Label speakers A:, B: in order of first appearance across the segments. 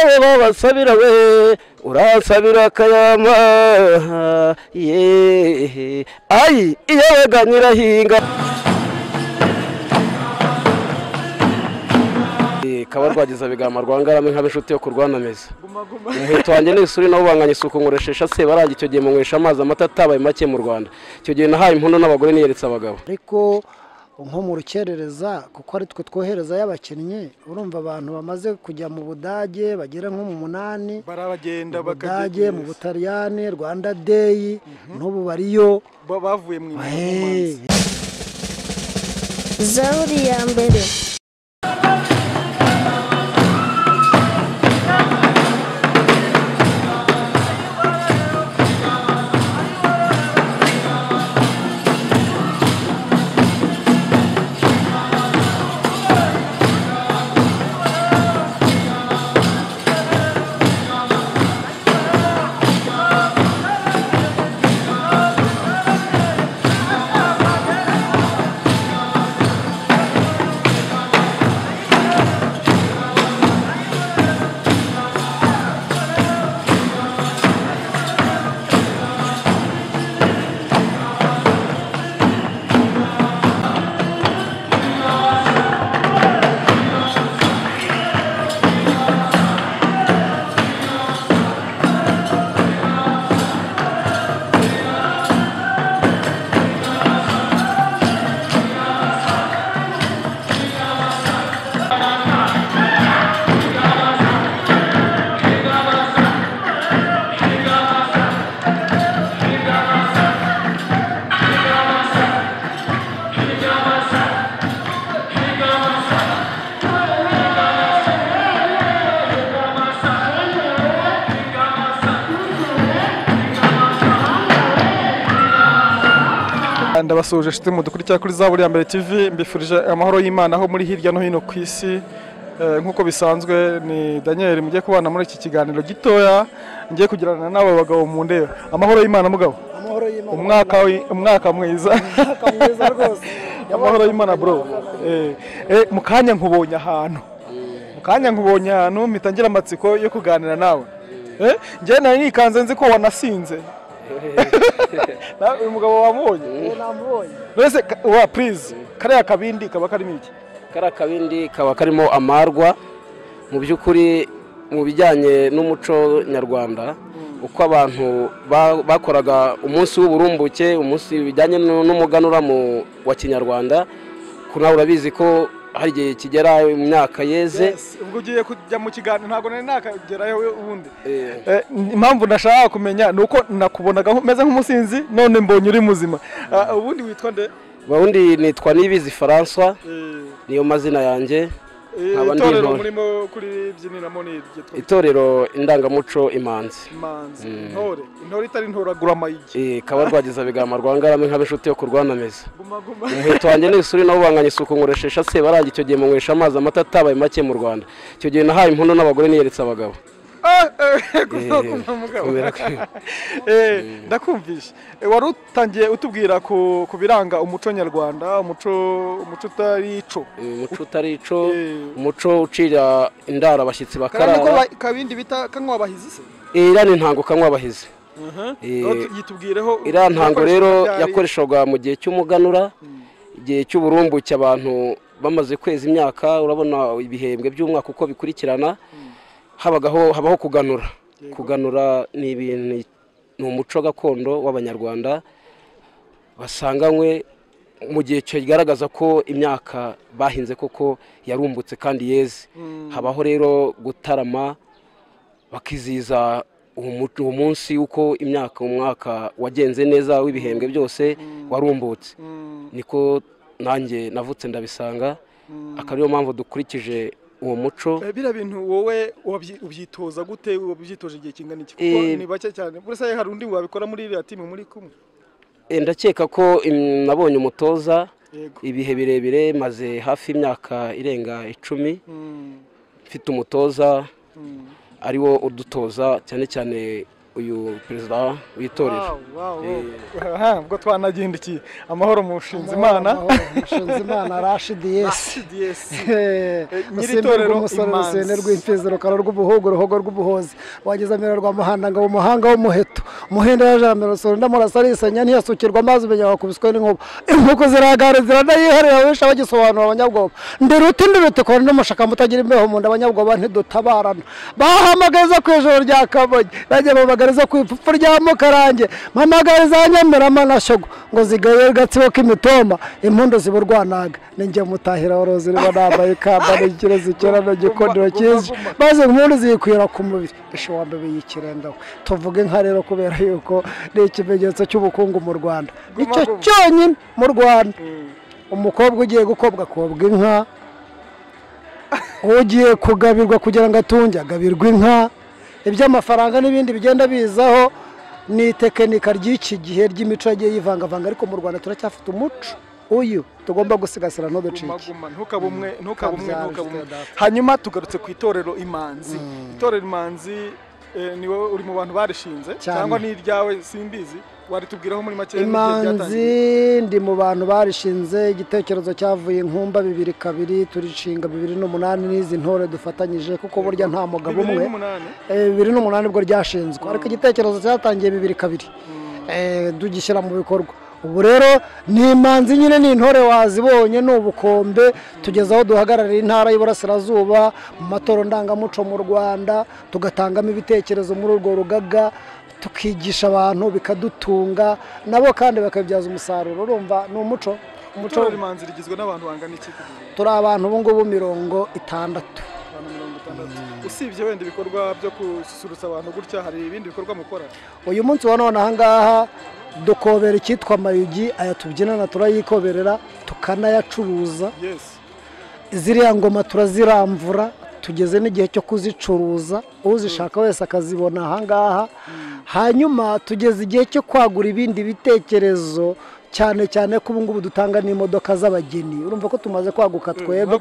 A: nawe babasabira we urasabira kayama ye ayi iyo baganira hinga kaba rwagiza bigama rwangarame nk'abishuti yo kurwanameza umuheto wanjye n'isuri nabo banganye isuku nkoresheje se barangi icyo gihe munywesha amazi amata atabaye make mu Rwanda icyo gihe nahaye impuno n'abagore niyeretse abagabo
B: ariko nko mu rukerereza kuko ari twe twohereza y'abakinnyi urumva abantu bamaze kujya mu Budage bagera nko mu 8
C: barabagenda
B: bakajya mu Butaliyani Rwanda Day n'ubu bariyo
C: bavuye mu
D: Zaburi ya mbere
C: ndabasuje shite mu dukurikira kuri Zaburi ya mbere TV mbifurije amahoro y'Imana aho muri hirya no hino ku isi nkuko bisanzwe ni Daniel mugiye kubana muri iki kiganiro gitoya ngiye kugirana nawe bagabo mu ndeba amahoro y'Imana mugabo
B: amahoro y'Imana
C: umwaka mwiza
B: rwose
C: amahoro y'Imana bro mukanya nkubonye ahantu mitangira amatsiko yo kuganira nawe ngiye nari nikanze nzi ko wanasinze uyu mugabo wamubonye nose wa please kariya kabindi kaba karimo iki
A: kariya kabindi kaba karimo amarwa mu by'ukuri mu bijyanye n'umuco nyarwanda uko abantu bakoraga umunsi w'uburumbuke umunsi bijyanye n'umuganura wa kinyarwanda kuna urabizi ko hari igihe kigera mu myaka yeze
C: ubwo ugiye kujya mu kiganiro ntago nari nakagerayo ubundi impamvu nashaka kumenya nuko nakubonaga meze nk'umusinzi none mbonye uri muzima ubundi witwa nde
A: ubundi nitwa Nibizi François niyo mazina yanjye
C: itorero murimo kuri byiniramo ni
A: itorero indangamuco Imanzi
C: intore itari ntoragura amayigi
A: kaba rwagiza bigama rwangarame nk'abishuti yo kurwanameza umuheto wanjye n'isuri nabo banganye isuku nkoresheje se barangi icyo gihe munywesha amazi amata atabaye make mu Rwanda icyo gihe nahaye impuno n'abagore niyeretse abagabo
C: ndakumvisha wari utangiye utubwira ku biranga umuco nyarwanda umuco utari ico
A: umuco ucira indara abashyitsi bakarara
C: kabindi bita kanywa abahizi se
A: ira ni ntango kanywa abahizi
C: yitubwireho
A: ira ntango rero yakoreshwaga mu gihe cy'umuganura igihe cy'uburumbuke abantu bamaze kweza imyaka urabona ibihembwe by'umwaka uko bikurikirana habaho kuganura ni ibintu ni umuco gakondo w'abanyarwanda basanganywe mu gihe kigaragaza ko imyaka bahinze koko yarumbutse kandi yeze habaho rero gutarama bakiziza uwo munsi uko umwaka wagenze neza w'ibihembwe byose warumbutse niko nanjye navutse ndabisanga akariyo mpamvu dukurikije uwo muco
C: bira bintu wowe ubyitoza gute ubyitoje igihe kingana iki kuko ni bake cyane burasa hari undi wabikora muri iriya timu muri kumwe
A: ndakeka ko nabonye umutoza ibihe birebire maze hafi imyaka irenga 10 mfite umutoza ariwo udutoza cyane cyane uyu perezida w'itorero.
C: ubwo twanagindikiye amahoro Mushinzimana
B: Mushinzimana Rashid Yes
C: nyiri itorero
B: umusore rusene rw'imfizi rukara rw'ubuhogo ruhogo rw'ubuhozi wageza mbere rwa muhanda ngo umuhanga w'umuheto umuhenda yajamira rusoro ndamurasa arisanya ntiyasukirwa amazi umenya wakubiswe n'inkuba inkuko ziragare ziranayiharira wisha bagisobanura abanyabwoba ndirute ko n'umushaka mutagira imbeho mu nda abanyabwoba ntidutabarana bahamagaza ku ijoro rya Kamonyi bajya babagariza ku ipfupfu rya Mukarange mpamagariza Nyamirama na Shogo ngo zigaye gatsibo k'imitoma impundu ziburwanaga ninjye mutahira worozi riba nambaye ikamba n'ikirezi cyera no gikondero cyiza maze impundu zikwira ku mubiri ishobora biyikirendaho tuvuge nka rero kubera yuko ni ikimenyetso cy'ubukungu mu Rwanda nicyo cyonyine mu Rwanda umukobwa ugiye gukobwa kobwa inka ugiye kugabirwa kugira ngo atunge agabirwa inka iby'amafaranga n'ibindi bigenda bizaho ni tekinika ry'iki gihe ry'imico yagiye yivangavanga ariko mu Rwanda turacyafite umuco uyu tugomba gusigasira no ducike
C: ntukabumwe hanyuma tugarutse ku itorero Imanzi itorero Imanzi niwe uri mu bantu barishinze cyangwa ni iryawe simbizi waritubwiraho muri make
B: Imanzi ndi mu bantu barishinze igitekerezo cyavuye inkumba 2002 turishinga 2008 n'izi ntore dufatanyije kuko burya nta mugabo umwe 2008 bwo ryashinzwe ariko igitekerezo cyatangiye 2002 dugishyira mu bikorwa ubu rero ni Imanzi nyine ni intore wazibonye n'ubukombe tugezaho duhagararira intara y'Iburasirazuba mu matoro ndangamuco mu Rwanda tugatangamo ibitekerezo muri urwo rugaga tukigisha abantu bikadutunga nabo kandi bakabyaza umusaruro urumva ni umuco
C: Imanzi rigizwe n'abantu bangana iki
B: turi abantu ubu ngubu 60
C: usibye wenda ibikorwa byo gususurutsa abantu gutya hari ibindi bikorwa mukora
B: uyu munsi wa none ahangaha dukobera icyitwa mayugi aya tubyinana turayikoberera tukanayacuruza ziriya ngoma turaziramvura tugeze n'igihe cyo kuzicuruza uzishaka wese akazibona ahangaha hanyuma tugeze igihe cyo kwagura ibindi bitekerezo cyane cyane ko ubungubu dutanga n'imodoka z'abageni urumva ko tumaze kwaguka twebwe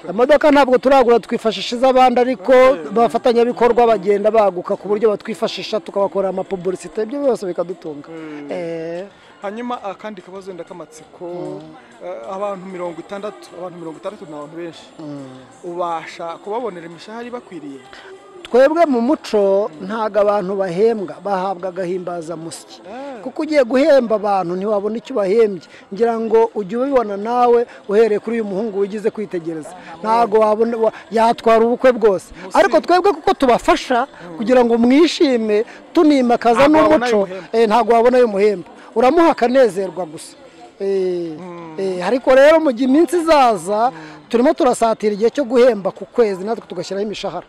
B: imodoka ntabwo turagura twifashisha iz'abandi ariko bafatanya bikorwa bagenda baguka ku buryo batwifashisha tukabakorera amapublicité ibyo byose bikadutunga
C: hanyuma akandi kabazo wenda kamatsiko abantu 60 ni abantu benshi ubasha kubabonera imishahari bakwiriye
B: twebwe mu muco ntago abantu bahembwa bahabwa agahimbaza musyi kuko ugiye guhemba abantu ntiwabona icyo bahembye ngira ngo ujye ubibona nawe uhereye kuri uyu muhungu wigize kwitegereza ntago wabona yatwara ubukwe bwose ariko twebwe kuko tubafasha kugira ngo mwishime tunimakaza n'umuco ntago wabona yo muhemba uramuha akanezerwa gusa ariko rero mu gihe iminsi izaza turimo turasatira igihe cyo guhemba ku kwezi natwe tugashyiraho imishahara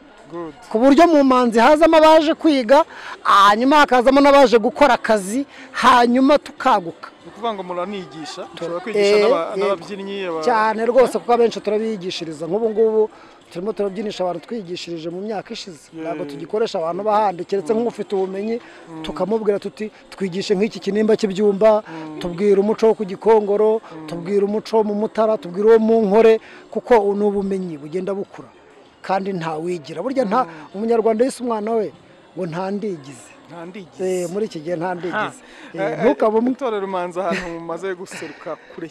B: ku buryo mu Manzi hazamo abaje kwiga hanyuma hakazamo n'abaje gukora akazi hanyuma tukaguka
C: ukuvuga ngo muranigisha ushobora kwigisha n'ababyinnyi
B: cyane rwose kuko abenshi turabigishiriza nk'ubu ngubu turimo turabyinisha abantu twigishirije mu myaka ishize ntabwo tugikoresha abantu bahandi keretse nk'ufite ubumenyi tukamubwira tuti twigishe nk'iki kinimba cy'ibyumba tubwira umuco wo ku Gikongoro tubwira umuco mu Mutara tubwira uwo mu Nkore kuko ni ubumenyi bugenda bukura kandi nta wigira burya nta umunyarwanda yise umwana we ngo ntandigize muri iki gihe ntandigize ntukaba
C: umutorero Imanzi ahantu mumaze guseruka kure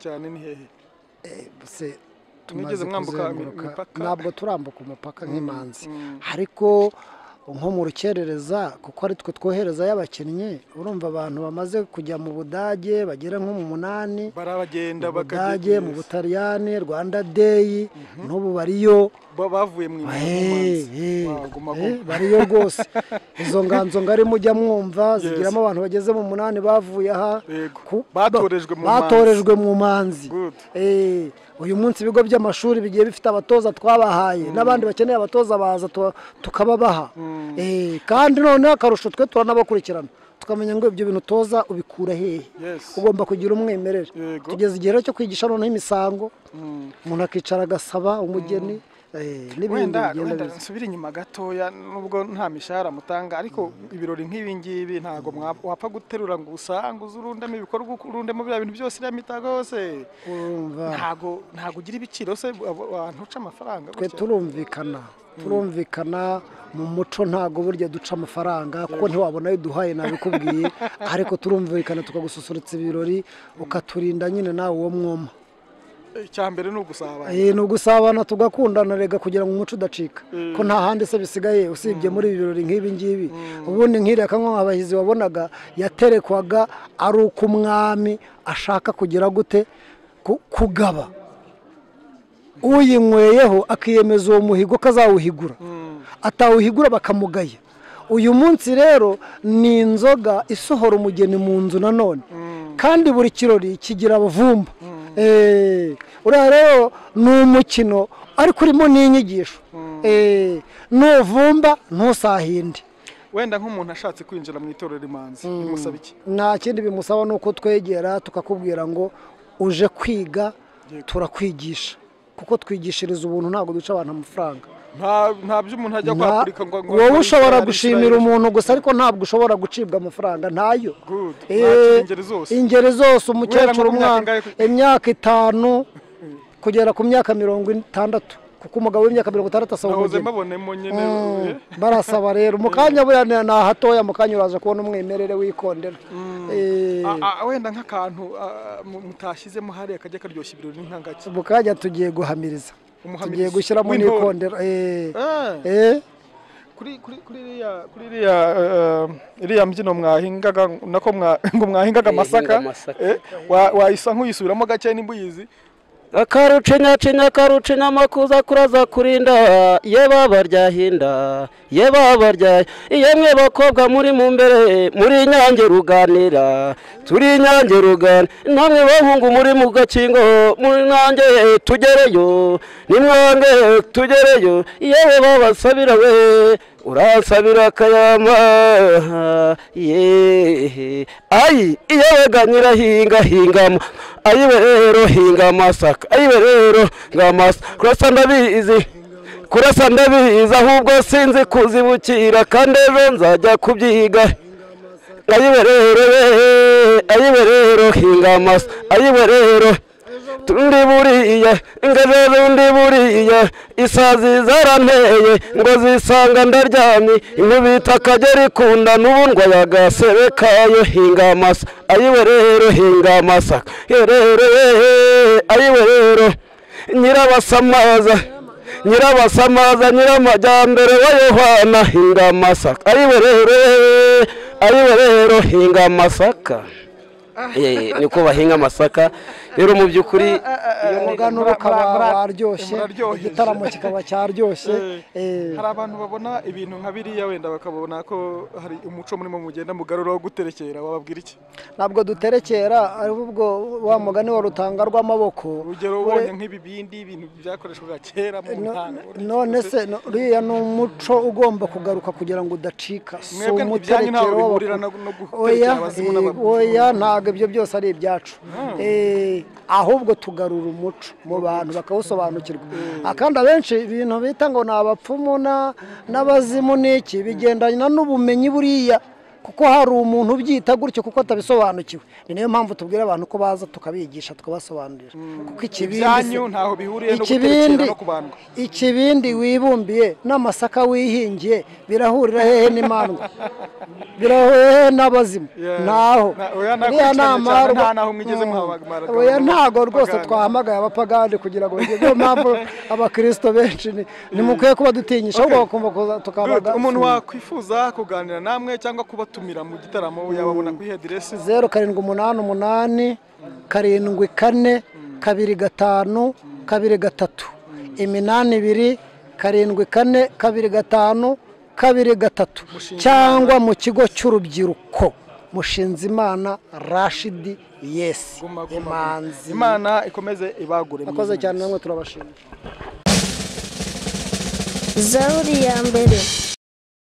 C: cyane ni hehe
B: tumaze kuzenguruka ntabwo turambuka umupaka nk'Imanzi ariko nko mu rukerereza kuko ari twe twohereza y'abakinnyi urumva abantu bamaze kujya mu Budage bagera nko mu 8
C: barabagenda
B: bakajya mu Butaliyani Rwanda Day n'ubu bariyo
C: bavuye mu
B: bariyo rwose izo nganzo ngari mujya mwumva zigiramo abantu bageze mu 8 bavuye aha batorejwe mu Manzi uyu munsi ibigo by'amashuri bigiye bifite abatoza twabahaye n'abandi bakeneye abatoza baza tukababaha kandi none akarusho twe turanabakurikirana tukamenya ngo ibyo bintu toza ubikura hehe ugomba kugira umwemerere tugeze igihe cyo kwigisha noneho imisango umuntu akicara agasaba umugeni n'ibindi
C: wenda
B: bigenda biza.
C: nsubira inyuma gatoya nubwo nta mishahara mutanga ariko ibirori nk'ibi ngibi ntago wapfa guterura ngo usanguze urundemo ibikorwa urundemo bya bintu byose iriya mitako yose ntago ugira ibiciro se abantu uca amafaranga
B: twe turumvikana mu muco ntago burya duca amafaranga kuko ntiwabona ayo duhaye nabikubwiye ariko turumvikana tukagususurutsa ibirori ukaturinda nyine nawe uwo mwoma.
C: Icyambere ni ugusabana.
B: Ni ugusabana tugakundana rega kugira ngo umuco udacika ko nta handi se bisigaye usibye muri ibi birori nk'ibi ngibi. Ubundi nk'iriya kanywa abahizi wabonaga yaterekwaga ari uko umwami ashaka kugira gute kugaba uyinyweyeho akiyemeza uwo muhigo kazawuhigura atawuhigura bakamugaya. Uyu munsi rero ni inzoga isohora umugeni mu nzu nanone kandi buri kirori kigira abavumba. Uriya rero ni umukino ariko urimo n'inyigisho. Nuvumba ntusahinde.
C: Wenda nk'umuntu ashatse kwinjira mu itorero Imanzi bimusaba iki?
B: Nta kindi bimusaba nuko twegera tukakubwira ngo uje kwiga turakwigisha kuko twigishiriza ubuntu ntabwo duca abantu amafaranga.
C: Nta by'umuntu ajya kwapurika ngo
B: wowe ushobora gushimira umuntu gusa ariko ntabwo ushobora gucibwa amafaranga ntayo. Ingeri zose umukecuru umwana imyaka 5 kugera ku myaka 60 kuko umugabo w'imyaka 60 asaba ubugeni. Barasaba rero mukanya burya na hatoya mukanya uraje kubona umwemerere wikondera.
C: Wenda nk'akantu mutashyizemo hari akajya karyoshya ibirori nkangaki.
B: Mukanya tugiye guhamiriza. Tugiye gushyiramo n'ikondera.
C: Kuri iriya mbyino mwahingaga nako ngo mwahingaga amasaka wayisa nk'uyisubiramo gake n'imbuyizi.
A: Akarucinya karucinya makuza kuraza kurinda ye baba ryahinda ye baba rya yemwe bakobwa muri mu mbere muri Nyange ruganira turi Nyange rugana namwe bahungu muri mu gakingo muri Nyange tugereyo nimwange tugereyo yewe babasabira we urasabira kayama ye ayi yewe ganira hingama ayiwe rero hinga masaka ayiwe rero ngamas kurasa ndabizi ahubwo sinzi kuzibukira kandi ejo nzajya kubyiga ayiwe rero hinga mas ayiwe rero tundi buriya ingeze buriya isazi zaranteye ngo zisanga ndaryamye inkubita akagera ikunda n'ubundwa yagasebe kayo hinga amasa ayiwe rero hinga amasaka ayiwe rero nyirabasamaza nyiramajyambere wa Yohana hinga amasaka ayiwe rero hinga amasaka. Niko bahinga amasaka rero mu by'ukuri
B: umuganuro ukaba waryoshye igitaramo kikaba cyaryoshye.
C: Hari abantu babona ibintu nka biriya wenda bakabona ko hari umuco murimo mugenda mugarura wo guterekera wababwira iki?
B: Ntabwo duterekera ahubwo wa mugani wa rutanga rw'amaboko.
C: Urugero ubonye nk'ibibindi ibintu byakoreshwaga kera mu ntanga.
B: None se uriya ni umuco ugomba kugaruka kugira ngo udacika.
C: Mwebwe ntibyanyu
B: oya ntabwo ibyo byose ari ibyacu. Ahubwo tugarura umuco mu bantu bakawusobanukirwa. Akandi abenshi ibintu bita ngo ni abapfumu n'abazimu n'iki bigendana n'ubumenyi buriya kuko hari umuntu ubyita gutyo kuko atabisobanukiwe. Ni nayo mpamvu tubwira abantu ko baza tukabigisha tukabasobanurira kuko ikibindi wibumbiye n'amasaka wihingiye birahurira hehe n'imandwa birahuye n'abazimu naho uriya oya ntago rwose twahamagaye abapagani kugira ngo niyo mpamvu abakristo benshi nimukwiye kuba dutinyisha ahubwo bakumva tukabaga.
C: Umuntu wakwifuza kuganira namwe cyangwa kubatumira mu gitaramo yababona kuri address
B: 0788 74 25 23 82 74 25 23 cyangwa mu kigo cy'urubyiruko Mushinzimana Rashidi Imanzi.
C: Imana ikomeze ibagure.
B: Akoze cyane namwe turabashimira.
D: Zaburi ya mbere.